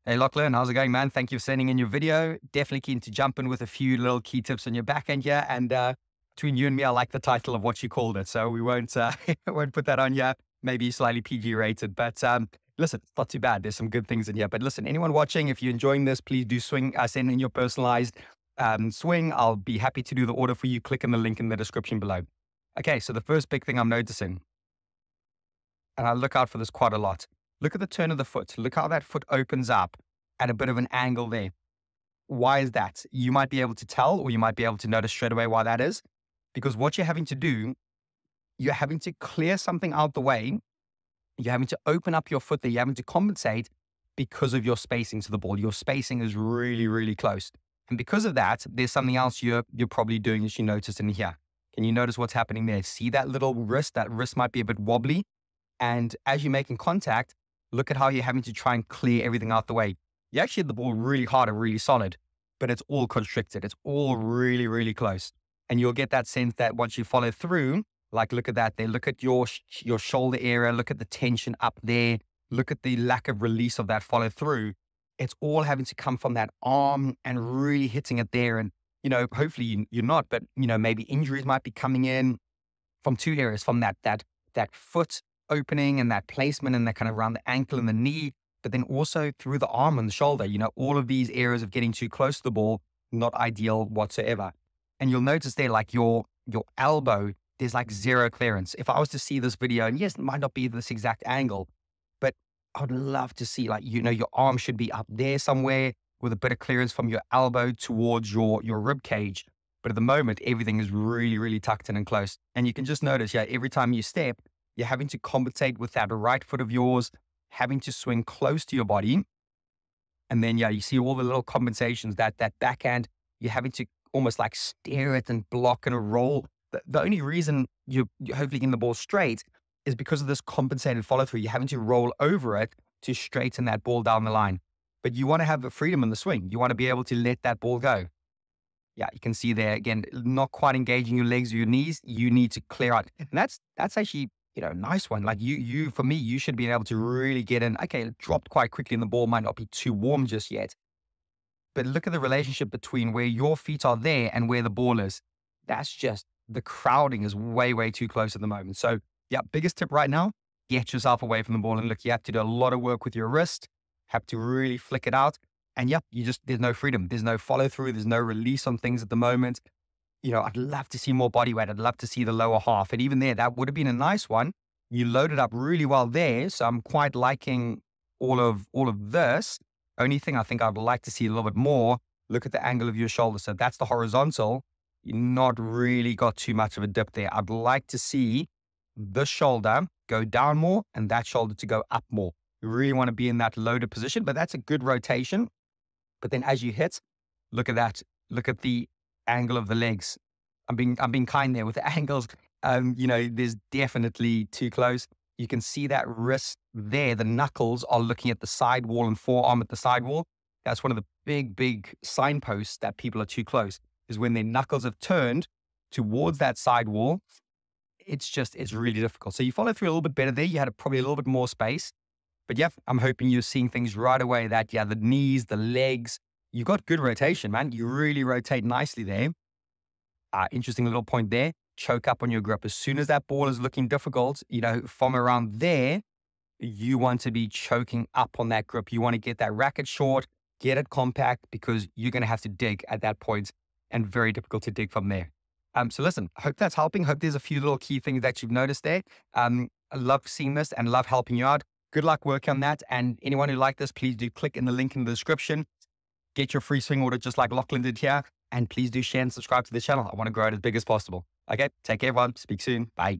Hey Lachlan, how's it going, man? Thank you for sending in your video. Definitely keen to jump in with a few little key tips on your backhand here. And between you and me, I like the title of what you called it, so we won't won't put that on here. Maybe slightly PG rated, but listen, it's not too bad. There's some good things in here. But listen, anyone watching, if you're enjoying this, please do send in your personalized swing. I'll be happy to do the order for you. Click on the link in the description below. Okay, so the first big thing I'm noticing, and I look out for this quite a lot. Look at the turn of the foot. Look how that foot opens up at a bit of an angle there. Why is that? You might be able to tell, or you might be able to notice straight away why that is. Because what you're having to do, you're having to clear something out the way. You're having to open up your foot there. You're having to compensate because of your spacing to the ball. Your spacing is really, really close. And because of that, there's something else you're probably doing as you notice in here. Can you notice what's happening there? See that little wrist? That wrist might be a bit wobbly. And as you're making contact, look at how you're having to try and clear everything out the way. You actually hit the ball really hard and really solid, but it's all constricted. It's all really, really close. And you'll get that sense that once you follow through, like look at that there, look at your shoulder area, look at the tension up there, look at the lack of release of that follow through. It's all having to come from that arm and really hitting it there. And, hopefully you're not, but, maybe injuries might be coming in from two areas, from that foot opening and that placement and that kind of around the ankle and the knee, but then also through the arm and the shoulder. All of these areas of getting too close to the ball, not ideal whatsoever. And you'll notice there, like your elbow, there's like zero clearance. If I was to see this video, and yes, it might not be this exact angle, but I'd love to see your arm should be up there somewhere with a bit of clearance from your elbow towards your rib cage. But at the moment, everything is really, really tucked in and close. And you can just notice, every time you step, you're having to compensate with that right foot of yours, having to swing close to your body. And then, you see all the little compensations, that backhand, you're having to almost like steer it and block and roll. The only reason you're hopefully getting the ball straight is because of this compensated follow through. You're having to roll over it to straighten that ball down the line. But you want to have the freedom in the swing. You want to be able to let that ball go. Yeah, you can see there, again, not quite engaging your legs or your knees. You need to clear out. And that's actually, nice one. Like for me, you should be able to really get in. Okay, it dropped quite quickly and the ball might not be too warm just yet. But look at the relationship between where your feet are there and where the ball is. That's just, the crowding is way, way too close at the moment. So yeah, biggest tip right now, get yourself away from the ball. And look, you have to do a lot of work with your wrist, have to really flick it out. And yep, there's no freedom. There's no follow through. There's no release on things at the moment. I'd love to see more body weight. I'd love to see the lower half. And even there, that would have been a nice one. You loaded up really well there. So I'm quite liking all of this. Only thing I think I'd like to see a little bit more, look at the angle of your shoulder. So that's the horizontal. You've not really got too much of a dip there. I'd like to see this shoulder go down more and that shoulder to go up more. You really want to be in that loaded position, but that's a good rotation. But then as you hit, look at that. Look at the angle of the legs. I'm being kind there with the angles. There's definitely too close. You can see that wrist there. The knuckles are looking at the side wall and forearm at the side wall. That's one of the big signposts that people are too close, is when their knuckles have turned towards that side wall. It's really difficult. So you follow through a little bit better there. You had probably a little bit more space. But yeah, I'm hoping you're seeing things right away that, the knees, the legs, you've got good rotation, man. You really rotate nicely there. Interesting little point there. Choke up on your grip. As soon as that ball is looking difficult, from around there, you want to be choking up on that grip. You want to get that racket short, get it compact, because you're going to have to dig at that point, and very difficult to dig from there. So listen, I hope that's helping. Hope there's a few little key things that you've noticed there. I love seeing this and love helping you out. Good luck working on that. And anyone who liked this, please do click in the link in the description. Get your free swing order just like Lachlan did here. And please do share and subscribe to the channel. I want to grow it as big as possible. Okay, take care everyone. Speak soon. Bye.